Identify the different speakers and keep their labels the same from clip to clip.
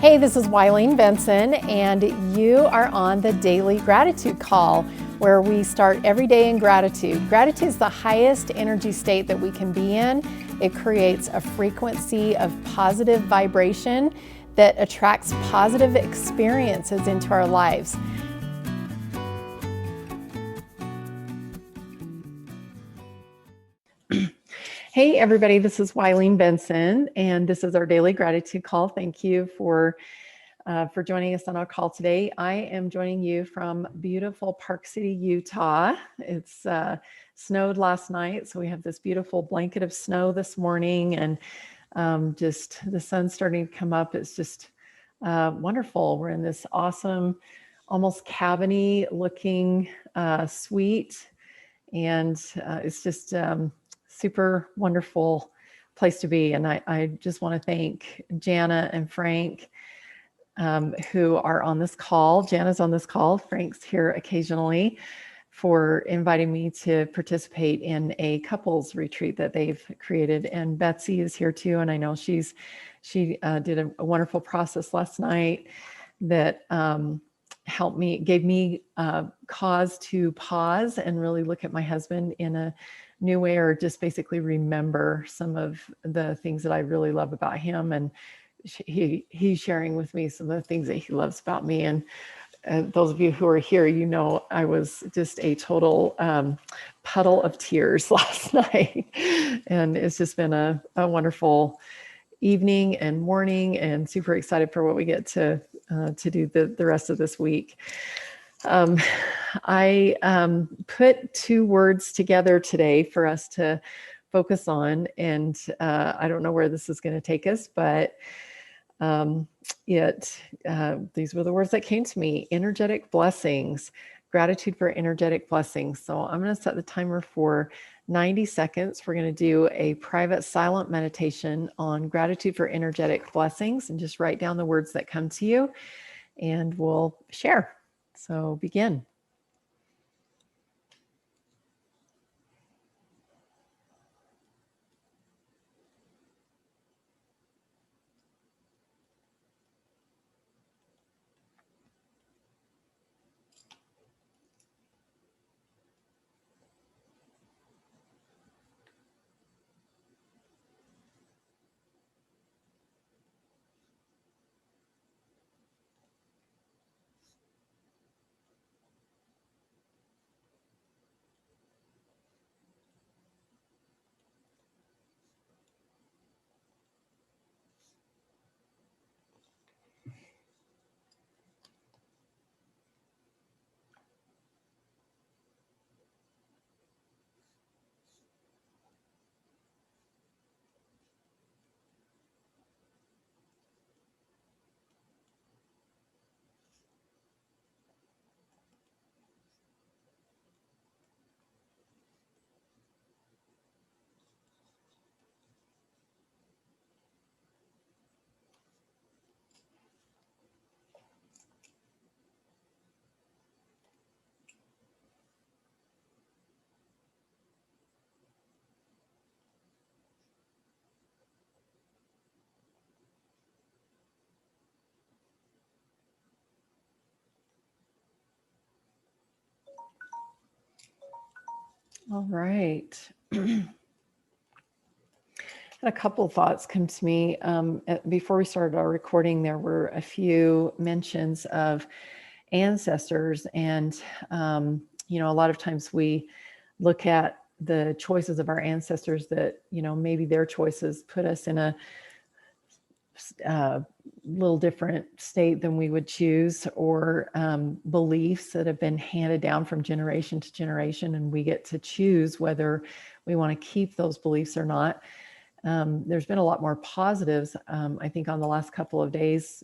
Speaker 1: Hey, this is Wileen Benson, and you are on the Daily Gratitude Call, where we start every day in gratitude. Gratitude is the highest energy state that we can be in. It creates a frequency of positive vibration that attracts positive experiences into our lives. Hey, everybody, this is Wileen Benson, and this is our Daily Gratitude Call. Thank you for joining us on our call today. I am joining you from beautiful Park City, Utah. It's snowed last night, so we have this beautiful blanket of snow this morning, and just the sun's starting to come up. It's just wonderful. We're in this awesome, almost cabiny looking suite, and it's just super wonderful place to be. And I just want to thank Jana and Frank, who are on this call. Jana's on this call. Frank's here occasionally, for inviting me to participate in a couples retreat that they've created. And Betsy is here too. And I know she did a wonderful process last night that helped me, gave me cause to pause and really look at my husband in a new way, or just basically remember some of the things that I really love about him. And he's sharing with me some of the things that he loves about me. And those of you who are here, you know, I was just a total puddle of tears last night. And it's just been a wonderful evening and morning, and super excited for what we get to do the rest of this week. I put two words together today for us to focus on, and I don't know where this is going to take us, but these were the words that came to me: energetic blessings, gratitude for energetic blessings. So I'm going to set the timer for 90 seconds. We're going to do a private silent meditation on gratitude for energetic blessings, and just write down the words that come to you, and we'll share. So begin. All right. Had a couple of thoughts come to me. Before we started our recording, there were a few mentions of ancestors. And, you know, a lot of times we look at the choices of our ancestors that, you know, maybe their choices put us in a little different state than we would choose, or beliefs that have been handed down from generation to generation, and we get to choose whether we want to keep those beliefs or not. There's been a lot more positives, I think, on the last couple of days,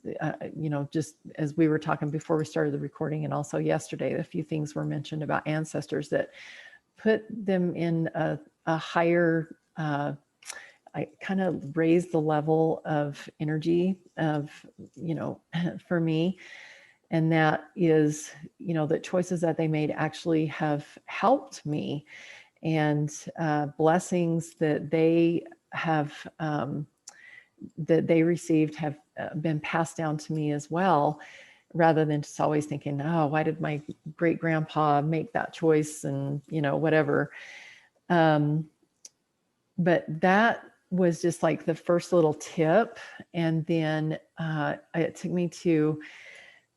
Speaker 1: you know, just as we were talking before we started the recording, and also yesterday, a few things were mentioned about ancestors that put them in a higher, I kind of raised the level of energy of, you know, for me. And that is, you know, the choices that they made actually have helped me, and blessings that they have that they received have been passed down to me as well, rather than just always thinking, oh, why did my great grandpa make that choice, and whatever. But that was just like the first little tip. And then it took me to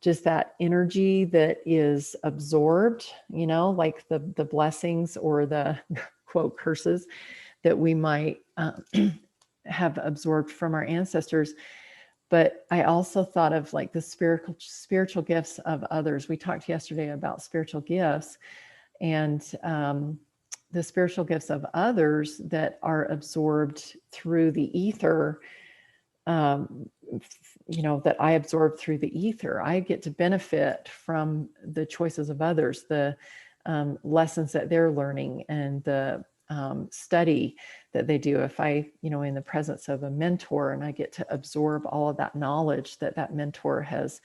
Speaker 1: just that energy that is absorbed, like the blessings or the quote curses that we might have absorbed from our ancestors. But I also thought of like the spiritual gifts of others. We talked yesterday about spiritual gifts, and the spiritual gifts of others that are absorbed through the ether, that I absorb through the ether. I get to benefit from the choices of others, the lessons that they're learning, and the study that they do. If I, in the presence of a mentor, and I get to absorb all of that knowledge that mentor has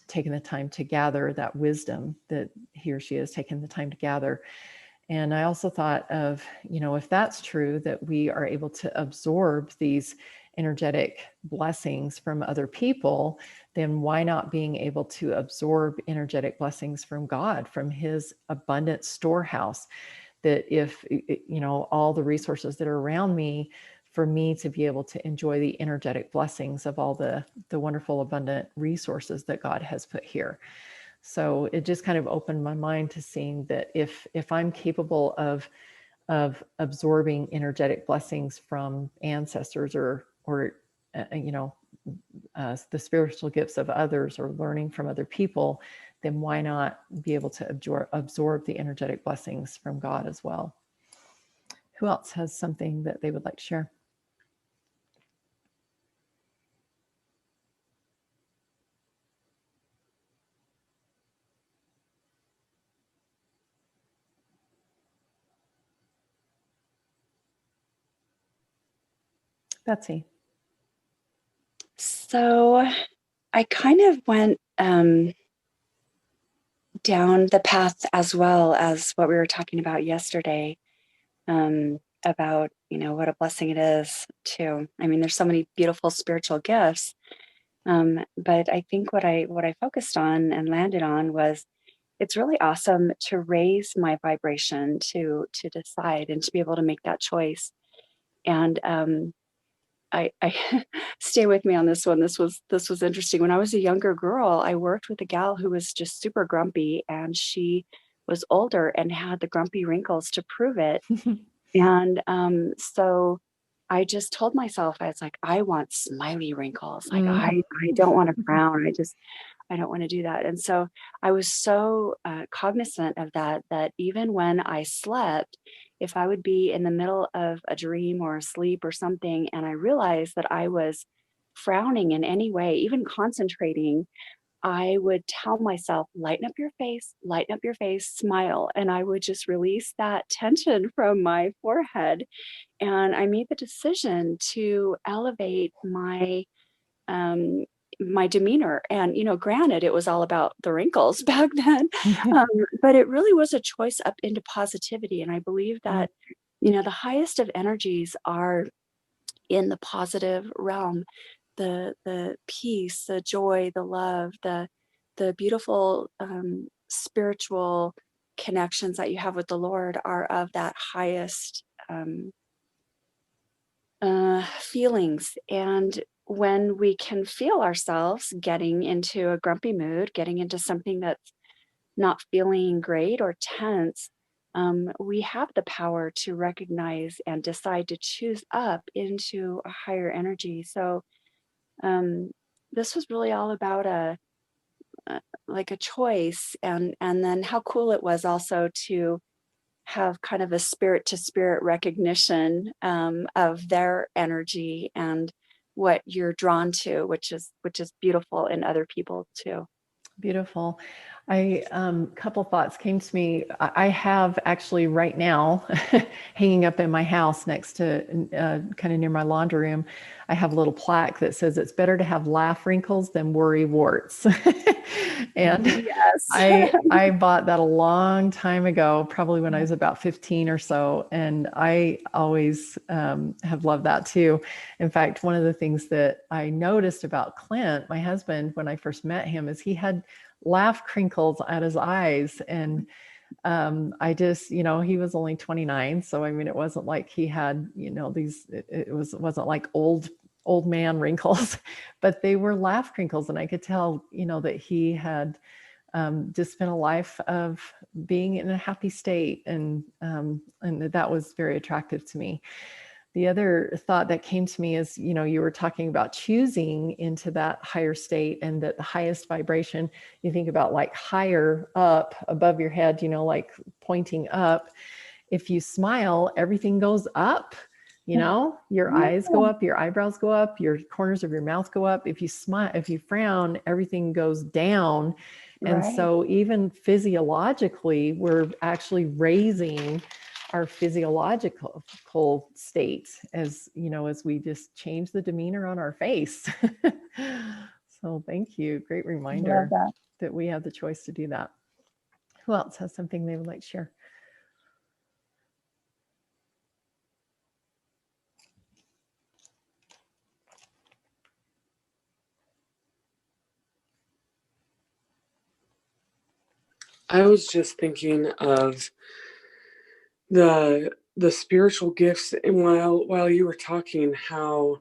Speaker 1: taken the time to gather, that wisdom that he or she has taken the time to gather. And I also thought of, if that's true, that we are able to absorb these energetic blessings from other people, then why not being able to absorb energetic blessings from God, from his abundant storehouse? That if, all the resources that are around me, for me to be able to enjoy the energetic blessings of all the wonderful, abundant resources that God has put here. So it just kind of opened my mind to seeing that if I'm capable of absorbing energetic blessings from ancestors or the spiritual gifts of others, or learning from other people, then why not be able to absorb the energetic blessings from God as well? Who else has something that they would like to share? Betsy.
Speaker 2: So I kind of went down the path as well as what we were talking about yesterday, about, what a blessing it is to, there's so many beautiful spiritual gifts. But I think what I focused on and landed on was, it's really awesome to raise my vibration, to decide and to be able to make that choice. And I stay with me on this one. This was interesting. When I was a younger girl, I worked with a gal who was just super grumpy, and she was older and had the grumpy wrinkles to prove it. And so I just told myself, I was like, I want smiley wrinkles. Like I don't want to frown. I don't want to do that. And so I was so cognizant of that even when I slept, if I would be in the middle of a dream or a sleep or something, and I realized that I was frowning in any way, even concentrating, I would tell myself, lighten up your face, smile. And I would just release that tension from my forehead. And I made the decision to elevate um, my demeanor. And, granted, it was all about the wrinkles back then, um, but it really was a choice up into positivity. And I believe that, the highest of energies are in the positive realm, the peace, the joy, the love, the beautiful spiritual connections that you have with the Lord are of that highest feelings. And when we can feel ourselves getting into a grumpy mood, getting into something that's not feeling great or tense, we have the power to recognize and decide to choose up into a higher energy. So this was really all about like a choice, and then how cool it was also to have kind of a spirit to spirit recognition of their energy and what you're drawn to, which is beautiful in other people too.
Speaker 1: Beautiful. I couple thoughts came to me. I have actually right now hanging up in my house next to kind of near my laundry room. I have a little plaque that says it's better to have laugh wrinkles than worry warts. And
Speaker 2: Yes.
Speaker 1: I bought that a long time ago, probably when I was about 15 or so, and I always have loved that too. In fact, one of the things that I noticed about Clint, my husband, when I first met him, is he had laugh crinkles at his eyes. And I just, he was only 29. So, I mean, it wasn't like he had, these, it wasn't like old man wrinkles, but they were laugh crinkles. And I could tell, that he had just been a life of being in a happy state. And that was very attractive to me. The other thought that came to me is, you were talking about choosing into that higher state, and that the highest vibration, you think about like higher up above your head, like pointing up. If you smile, everything goes up, your eyes go up, your eyebrows go up, your corners of your mouth go up. If you smile, if you frown, everything goes down. And so even physiologically, we're actually raising our physiological state as we just change the demeanor on our face. So thank you. Great reminder that we have the choice to do that. Who else has something they would like to share?
Speaker 3: I was just thinking of the spiritual gifts, and while you were talking, how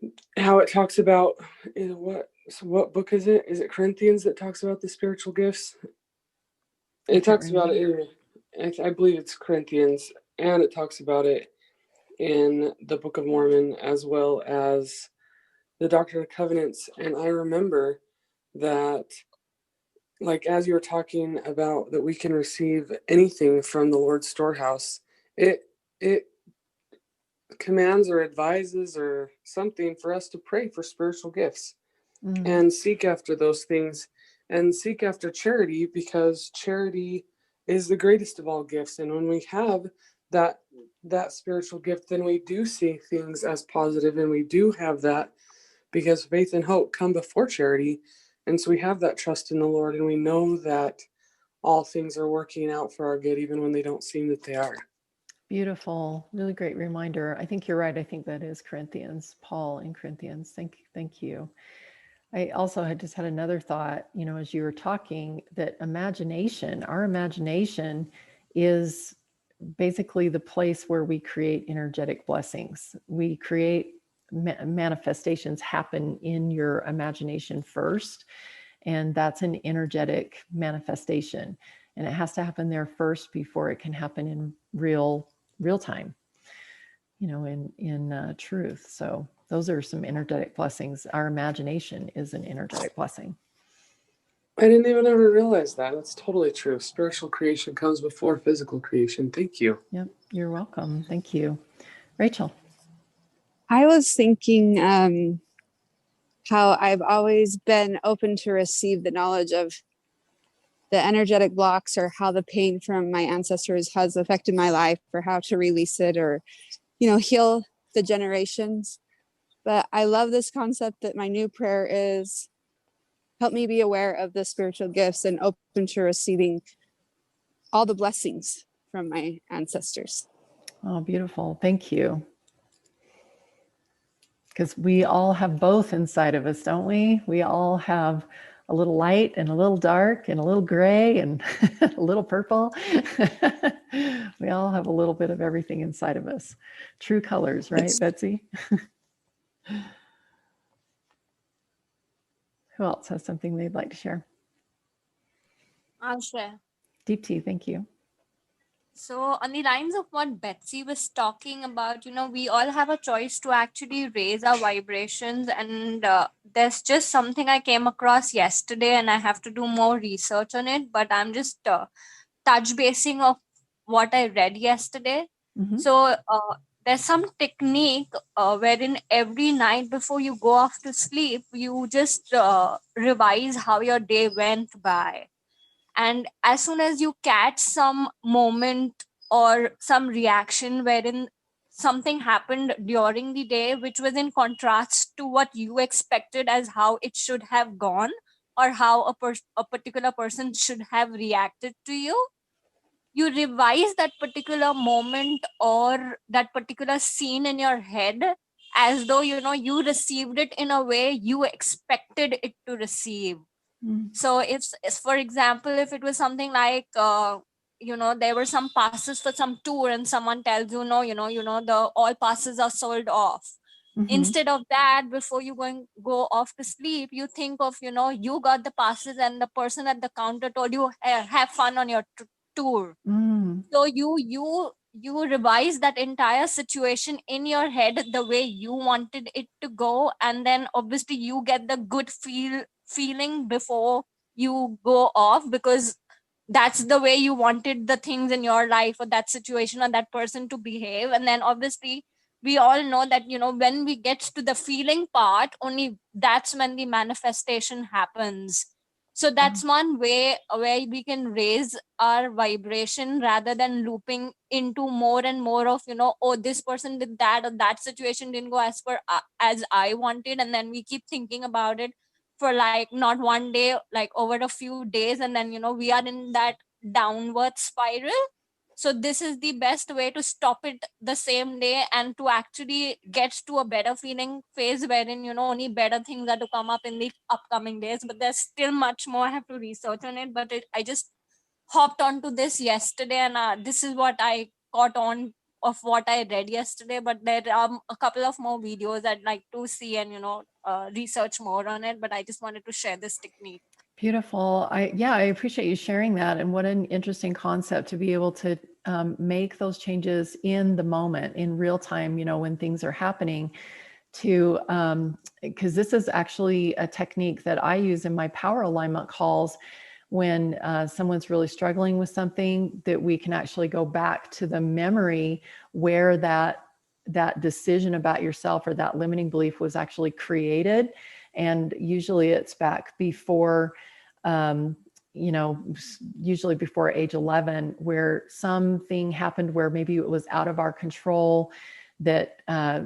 Speaker 3: it talks about what book is it? Is it Corinthians that talks about the spiritual gifts? It talks about it I believe it's Corinthians, and it talks about it in the Book of Mormon, as well as the Doctrine and Covenants. And I remember that, like, as you were talking about that we can receive anything from the Lord's storehouse, it commands or advises or something for us to pray for spiritual gifts and seek after those things, and seek after charity, because charity is the greatest of all gifts. And when we have that spiritual gift, then we do see things as positive, and we do have that because faith and hope come before charity. And so we have that trust in the Lord, and we know that all things are working out for our good, even when they don't seem that they are.
Speaker 1: Beautiful. Really great reminder. I think you're right. I think that is Corinthians, Paul in Corinthians. Thank you. I also had just had another thought, as you were talking, that our imagination is basically the place where we create energetic blessings. We create manifestations happen in your imagination first, and that's an energetic manifestation, and it has to happen there first before it can happen in real time, in truth. So those are some energetic blessings. Our imagination is an energetic blessing.
Speaker 3: I didn't even ever realize that. That's totally true. Spiritual creation comes before physical creation. Thank you.
Speaker 1: Yep, you're welcome. Thank you. Rachel.
Speaker 4: I was thinking how I've always been open to receive the knowledge of the energetic blocks, or how the pain from my ancestors has affected my life, or how to release it, or, heal the generations. But I love this concept that my new prayer is, help me be aware of the spiritual gifts and open to receiving all the blessings from my ancestors.
Speaker 1: Oh, beautiful. Thank you. Because we all have both inside of us, don't we? We all have a little light and a little dark and a little gray and a little purple. We all have a little bit of everything inside of us. True colors, right, Betsy? Who else has something they'd like to share?
Speaker 5: I'll share.
Speaker 1: Deepti, thank you.
Speaker 5: So on the lines of what Betsy was talking about, we all have a choice to actually raise our vibrations. And there's just something I came across yesterday, and I have to do more research on it, but I'm just touch basing of what I read yesterday.
Speaker 1: Mhm.
Speaker 5: So there's some technique wherein every night before you go off to sleep, you just revise how your day went by. And as soon as you catch some moment or some reaction wherein something happened during the day which was in contrast to what you expected as how it should have gone, or how a particular person should have reacted to you, you revise that particular moment or that particular scene in your head as though you received it in a way you expected it to receive. So if for example, if it was something like there were some passes for some tour and someone tells you, no, the all passes are sold off. Instead of that, before you go off to sleep, you think of, you got the passes and the person at the counter told you, have fun on your tour. So you revise that entire situation in your head the way you wanted it to go, and then obviously you get the good feeling before you go off, because that's the way you wanted the things in your life or that situation or that person to behave. And then obviously we all know that when we get to the feeling part, only that's when the manifestation happens. So that's one way where we can raise our vibration rather than looping into more and more of, oh, this person did that, or that situation didn't go as I wanted. And then we keep thinking about it for like not one day, like over a few days. And then, we are in that downward spiral. So this is the best way to stop it the same day and to actually get to a better feeling phase wherein, only better things are to come up in the upcoming days. But there's still much more I have to research on it. But I just hopped onto this yesterday, and this is what I caught on of what I read yesterday. But there are a couple of more videos I'd like to see and, research more on it. But I just wanted to share this technique.
Speaker 1: Beautiful. I appreciate you sharing that. And what an interesting concept to be able to make those changes in the moment, in real time, when things are happening, to because this is actually a technique that I use in my power alignment calls when someone's really struggling with something, that we can actually go back to the memory where that decision about yourself or that limiting belief was actually created. And usually it's back before, usually before age 11, where something happened where maybe it was out of our control, that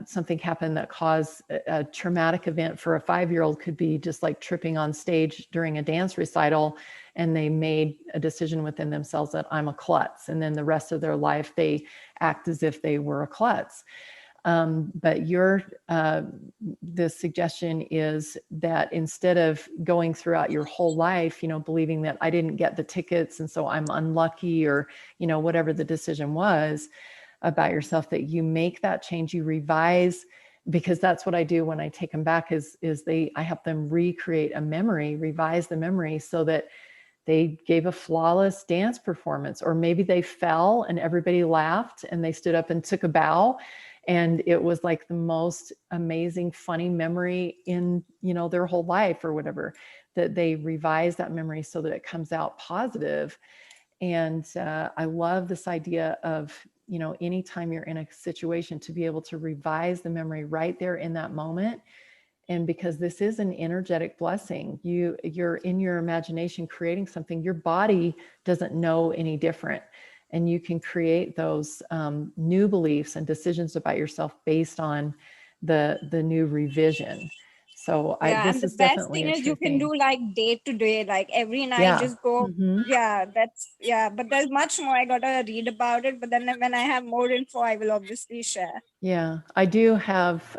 Speaker 1: something happened that caused a traumatic event. For a 5-year-old could be just like tripping on stage during a dance recital, and they made a decision within themselves that I'm a klutz. And then the rest of their life, they act as if they were a klutz. But the suggestion is that instead of going throughout your whole life, believing that I didn't get the tickets and so I'm unlucky, or, whatever the decision was about yourself, that you make that change, you revise, because that's what I do when I take them back I help them recreate a memory, revise the memory so that they gave a flawless dance performance, or maybe they fell and everybody laughed and they stood up and took a bow. And it was like the most amazing, funny memory in, their whole life or whatever, that they revise that memory so that it comes out positive. And I love this idea of, anytime you're in a situation, to be able to revise the memory right there in that moment. And because this is an energetic blessing, you're in your imagination creating something, your body doesn't know any different. And you can create those new beliefs and decisions about yourself based on the new revision. So
Speaker 5: Yeah,
Speaker 1: this
Speaker 5: and the
Speaker 1: is
Speaker 5: best
Speaker 1: definitely
Speaker 5: thing
Speaker 1: a
Speaker 5: is
Speaker 1: true
Speaker 5: you can
Speaker 1: thing.
Speaker 5: do like day to day, like every night,
Speaker 1: Yeah.
Speaker 5: just go.
Speaker 1: Mhm.
Speaker 5: Yeah, but there's much more I gotta read about it. But then when I have more info, I will obviously share.
Speaker 1: Yeah, I do have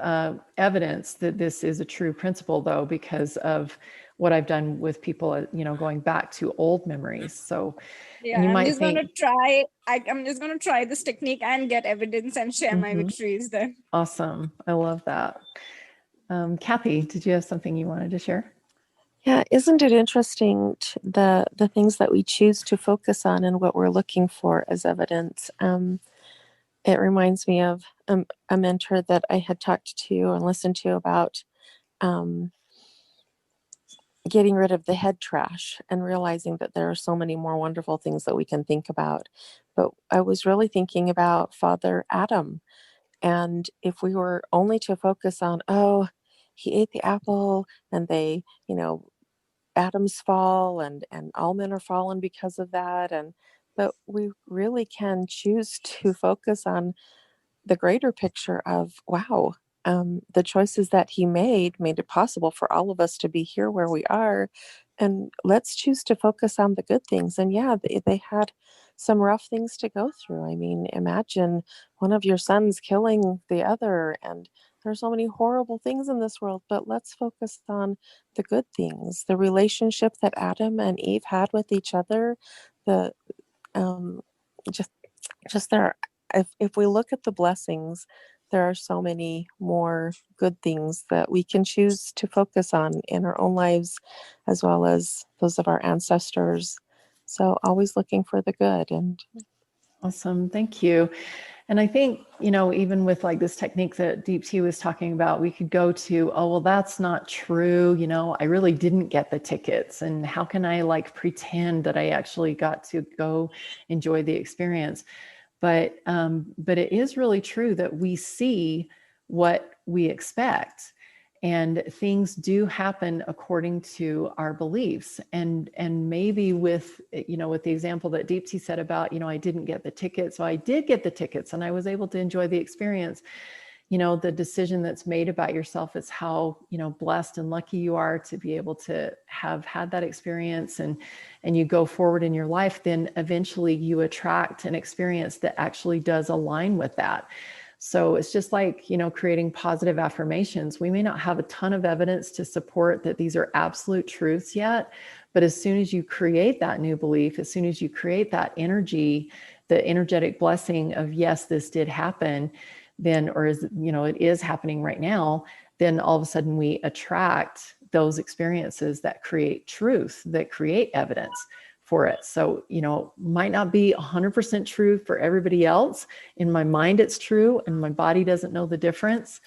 Speaker 1: evidence that this is a true principle, though, because of what I've done with people, going back to old memories. So,
Speaker 5: Yeah,
Speaker 1: and you
Speaker 5: I'm
Speaker 1: might
Speaker 5: just
Speaker 1: think,
Speaker 5: gonna try. I'm just gonna try this technique and get evidence and share my
Speaker 1: Mhm.
Speaker 5: victories then.
Speaker 1: Awesome. I love that. Kathy, did you have something you wanted to share?
Speaker 6: Yeah, isn't it interesting the things that we choose to focus on and what we're looking for as evidence? It reminds me of a mentor that I had talked to and listened to about getting rid of the head trash and realizing that there are so many more wonderful things that we can think about. But I was really thinking about Father Adam And if we were only to focus on, oh, he ate the apple and they, atoms fall and all men are fallen because of that. But we really can choose to focus on the greater picture of, wow, the choices that he made it possible for all of us to be here where we are. And let's choose to focus on the good things. And yeah, they had some rough things to go through. I mean, imagine one of your sons killing the other, and there's so many horrible things in this world, but let's focus on the good things, the relationship that Adam and Eve had with each other, the um, just just there. If we look at the blessings, there are so many more good things that we can choose to focus on in our own lives, as well as those of our ancestors. So always looking for the good. And
Speaker 1: Awesome. Thank you. And I think, even with like this technique that Deep T was talking about, we could go to, oh, well, that's not true. I really didn't get the tickets. And how can I like pretend that I actually got to go enjoy the experience? But it is really true that we see what we expect, and things do happen according to our beliefs. And maybe with with the example that Deepti said about, I didn't get the tickets, so I did get the tickets and I was able to enjoy the experience. The decision that's made about yourself is how, blessed and lucky you are to be able to have had that experience, and you go forward in your life, then eventually you attract an experience that actually does align with that. So it's just like, creating positive affirmations. We may not have a ton of evidence to support that these are absolute truths yet, but as soon as you create that new belief, as soon as you create that energy, the energetic blessing of, yes, this did happen, then, or is, it is happening right now, then all of a sudden we attract those experiences that create truth, that create evidence for it. So, might not be 100% true for everybody else. In my mind, it's true, and my body doesn't know the difference.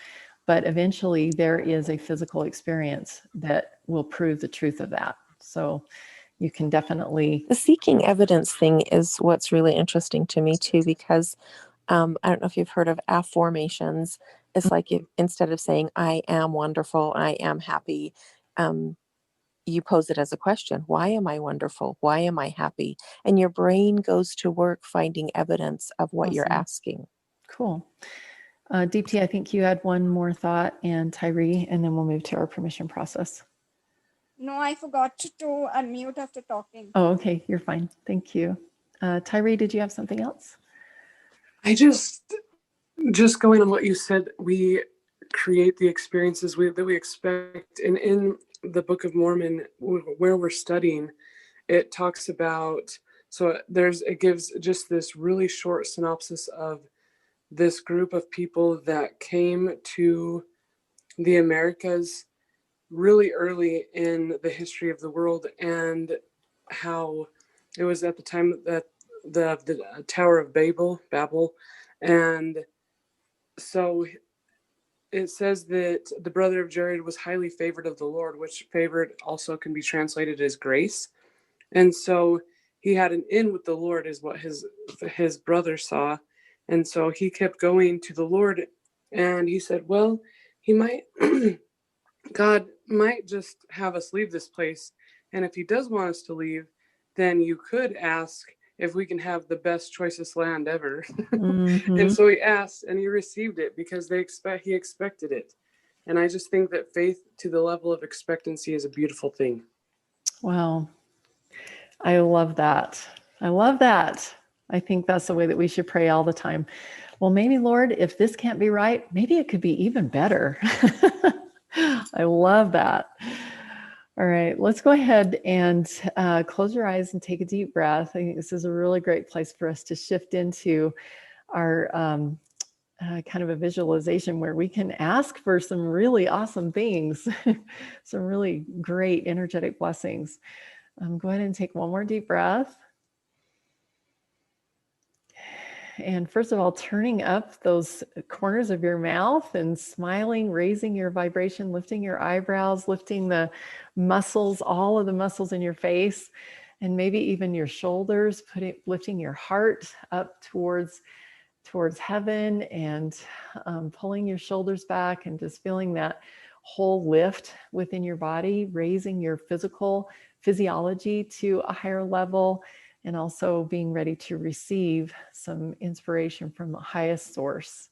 Speaker 1: But eventually there is a physical experience that will prove the truth of that. So you can definitely.
Speaker 6: the seeking evidence thing is what's really interesting to me too, because I don't know if you've heard of affirmations. It's like instead of saying, I am wonderful, I am happy, you pose it as a question. Why am I wonderful? Why am I happy? And your brain goes to work finding evidence of what you're
Speaker 1: Awesome.
Speaker 6: asking.
Speaker 1: Cool. Deepti, I think you had one more thought, and Tyree, and then we'll move to our permission process.
Speaker 7: No, I forgot to unmute after talking.
Speaker 1: Oh, okay. You're fine. Thank you. Tyree, did you have something else?
Speaker 3: I just going on what you said, we create the experiences that we expect. And in the Book of Mormon, where we're studying, it talks about, it gives just this really short synopsis of this group of people that came to the Americas really early in the history of the world, and how it was at the time that the Tower of Babel, and so it says that the brother of Jared was highly favored of the Lord, which favored also can be translated as grace. And so he had an in with the Lord, is what his brother saw. And so he kept going to the Lord, and he said, well, he might, God might just have us leave this place. And if he does want us to leave, then you could ask if we can have the best, choicest land ever.
Speaker 1: Mm-hmm.
Speaker 3: And so he asked, and he received it because he expected it. And I just think that faith to the level of expectancy is a beautiful thing.
Speaker 1: Wow. I love that. I love that. I think that's the way that we should pray all the time. Well, maybe, Lord, if this can't be right, maybe it could be even better. I love that. All right, let's go ahead and close your eyes and take a deep breath. I think this is a really great place for us to shift into our kind of a visualization where we can ask for some really awesome things, some really great energetic blessings. Go ahead and take one more deep breath. And first of all, turning up those corners of your mouth and smiling, raising your vibration, lifting your eyebrows, lifting the muscles, all of the muscles in your face, and maybe even your shoulders, lifting your heart up towards towards heaven and pulling your shoulders back and just feeling that whole lift within your body, raising your physiology to a higher level, and also being ready to receive some inspiration from the highest source.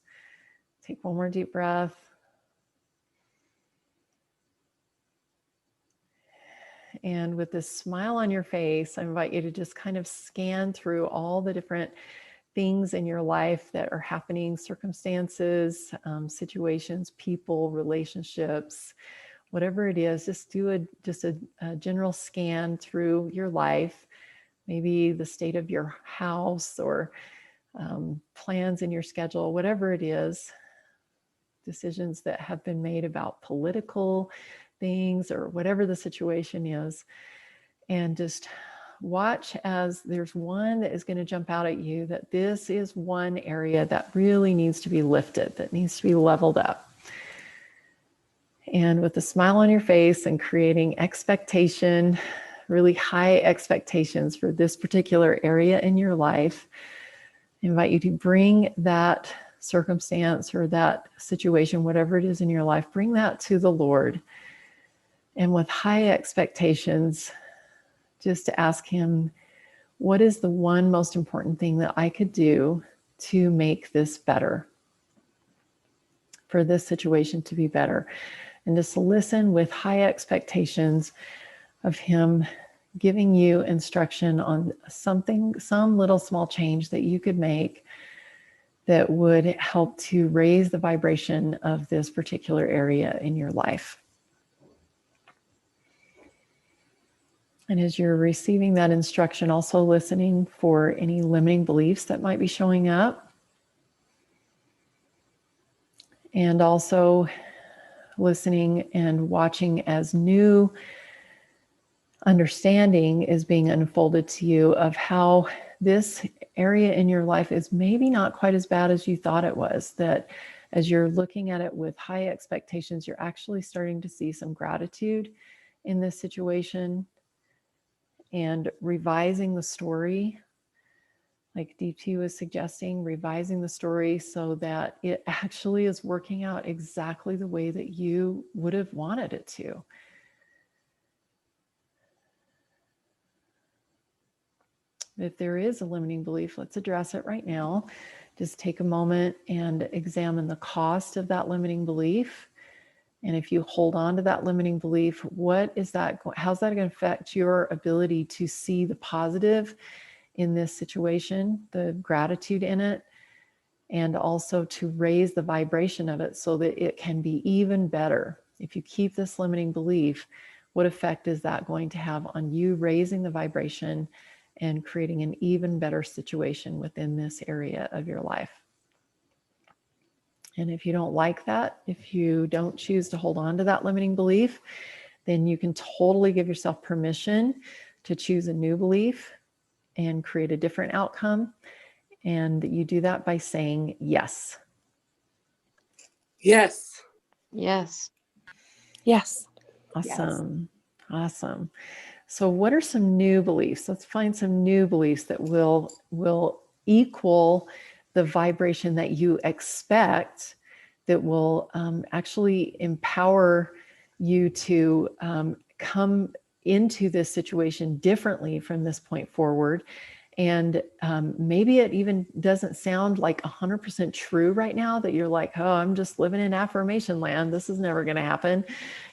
Speaker 1: Take one more deep breath. And with this smile on your face, I invite you to just kind of scan through all the different things in your life that are happening, circumstances, situations, people, relationships, whatever it is. Just do a general scan through your life, maybe the state of your house or plans in your schedule, whatever it is, decisions that have been made about political things or whatever the situation is. And just watch as there's one that is going to jump out at you, that this is one area that really needs to be lifted, that needs to be leveled up. And with a smile on your face and creating expectation, really high expectations for this particular area in your life, I invite you to bring that circumstance or that situation, whatever it is in your life, bring that to the Lord. And with high expectations, just to ask him, what is the one most important thing that I could do to make this better, for this situation to be better? And just listen with high expectations of him giving you instruction on something, some little small change that you could make that would help to raise the vibration of this particular area in your life. And as you're receiving that instruction, also listening for any limiting beliefs that might be showing up. And also listening and watching as new understanding is being unfolded to you of how this area in your life is maybe not quite as bad as you thought it was. That as you're looking at it with high expectations, you're actually starting to see some gratitude in this situation. And revising the story, like DT was suggesting, revising the story so that it actually is working out exactly the way that you would have wanted it to. If there is a limiting belief, let's address it right now. Just take a moment and examine the cost of that limiting belief. And if you hold on to that limiting belief, how's that going to affect your ability to see the positive in this situation, the gratitude in it, and also to raise the vibration of it so that it can be even better? If you keep this limiting belief, what effect is that going to have on you raising the vibration and creating an even better situation within this area of your life? And if you don't like that, if you don't choose to hold on to that limiting belief, then you can totally give yourself permission to choose a new belief and create a different outcome. And you do that by saying yes.
Speaker 3: Yes.
Speaker 6: Yes. Yes.
Speaker 1: Awesome. Yes. Awesome. So what are some new beliefs? Let's find some new beliefs that will equal the vibration that you expect, that will actually empower you to come into this situation differently from this point forward. And maybe it even doesn't sound like 100% true right now, that you're like, oh, I'm just living in affirmation land. This is never going to happen.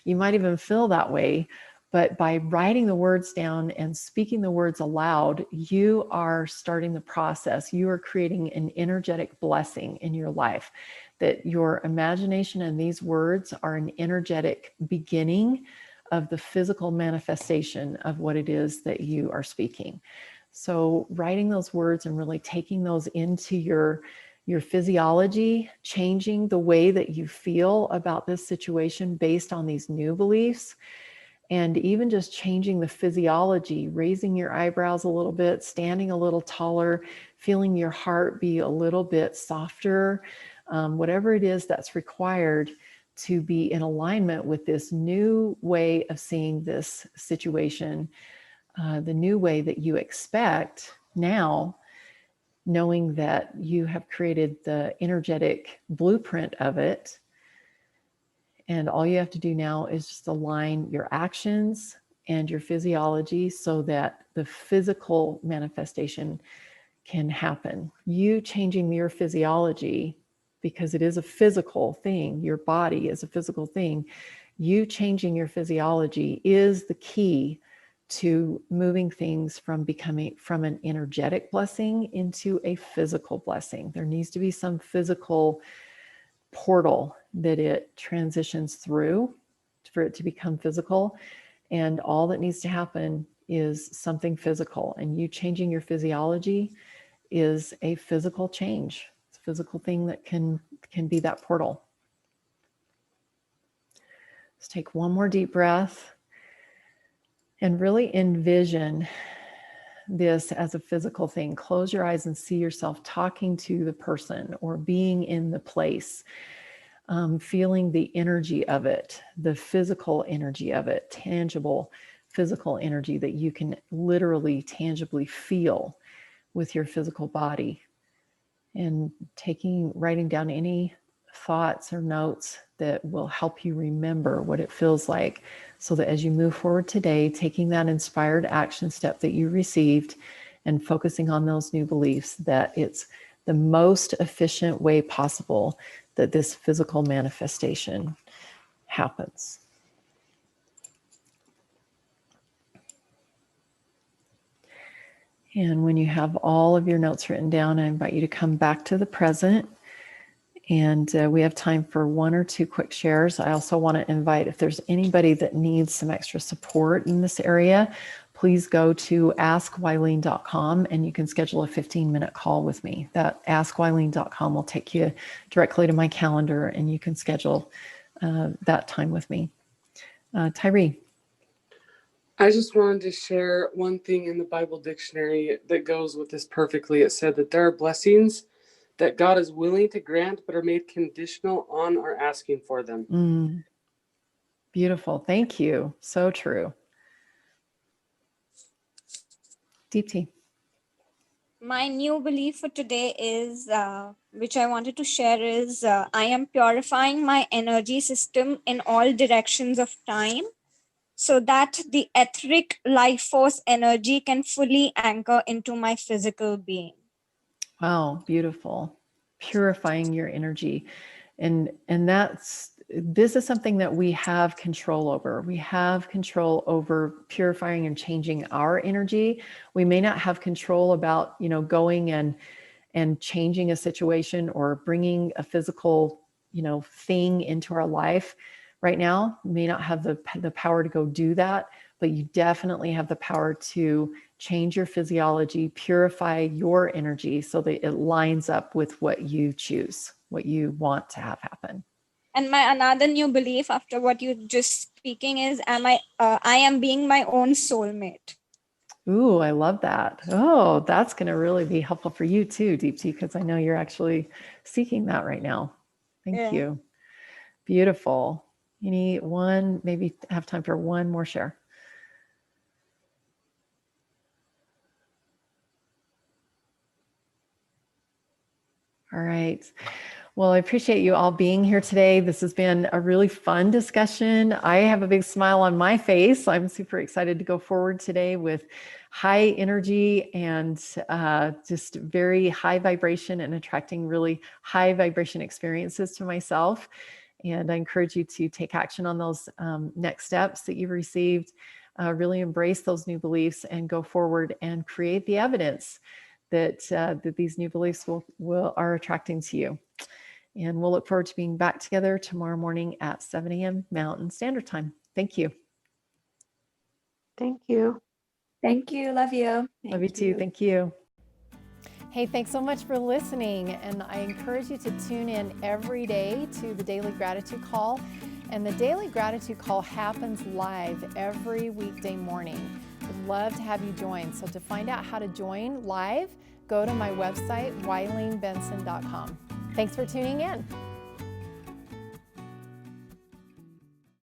Speaker 1: You might even feel that way. But by writing the words down and speaking the words aloud, you are starting the process. You are creating an energetic blessing in your life, that your imagination and these words are an energetic beginning of the physical manifestation of what it is that you are speaking. So writing those words and really taking those into your physiology, changing the way that you feel about this situation based on these new beliefs. And even just changing the physiology, raising your eyebrows a little bit, standing a little taller, feeling your heart be a little bit softer, whatever it is that's required to be in alignment with this new way of seeing this situation, the new way that you expect now, knowing that you have created the energetic blueprint of it. And all you have to do now is just align your actions and your physiology so that the physical manifestation can happen. You changing your physiology, because it is a physical thing, your body is a physical thing. You changing your physiology is the key to moving things from an energetic blessing into a physical blessing. There needs to be some physical portal that it transitions through for it to become physical. And all that needs to happen is something physical. And you changing your physiology is a physical change. It's a physical thing that can be that portal. Let's take one more deep breath and really envision this as a physical thing. Close your eyes and see yourself talking to the person or being in the place, feeling the energy of it, the physical energy of it, tangible physical energy that you can literally tangibly feel with your physical body, and writing down any thoughts or notes that will help you remember what it feels like, so that as you move forward today, taking that inspired action step that you received and focusing on those new beliefs, that it's the most efficient way possible that this physical manifestation happens. And when you have all of your notes written down, I invite you to come back to the present. And we have time for one or two quick shares. I also want to invite, if there's anybody that needs some extra support in this area, please go to askwylene.com and you can schedule a 15-minute call with me. That askwylene.com will take you directly to my calendar and you can schedule that time with me. Tyree.
Speaker 3: I just wanted to share one thing in the Bible dictionary that goes with this perfectly. It said that there are blessings that God is willing to grant, but are made conditional on our asking for them.
Speaker 1: Beautiful. Thank you. So true. Deepti.
Speaker 7: My new belief for today is, which I wanted to share, is I am purifying my energy system in all directions of time, so that the etheric life force energy can fully anchor into my physical being.
Speaker 1: Wow, beautiful. Purifying your energy. And this is something that we have control over. We have control over purifying and changing our energy. We may not have control about, going and changing a situation or bringing a physical, thing into our life right now. We may not have the power to go do that, but you definitely have the power to change your physiology, purify your energy so that it lines up with what you choose, what you want to have happen.
Speaker 7: And my another new belief after what you just speaking is, I am being my own soulmate.
Speaker 1: Ooh, I love that. Oh, that's going to really be helpful for you too, Deepti, because I know you're actually seeking that right now. Thank you. Beautiful. Maybe have time for one more share. All right. Well, I appreciate you all being here today. This has been a really fun discussion. I have a big smile on my face. I'm super excited to go forward today with high energy and just very high vibration and attracting really high vibration experiences to myself. And I encourage you to take action on those next steps that you've received, really embrace those new beliefs and go forward and create the evidence that these new beliefs are attracting to you. And we'll look forward to being back together tomorrow morning at 7 a.m. Mountain Standard Time. Thank you.
Speaker 6: Thank you.
Speaker 2: Thank you. Love you.
Speaker 1: Love you too. Thank you. Hey, thanks so much for listening. And I encourage you to tune in every day to the Daily Gratitude Call. And the Daily Gratitude Call happens live every weekday morning. I'd love to have you join. So to find out how to join live, go to my website, wylenebenson.com. Thanks for tuning in.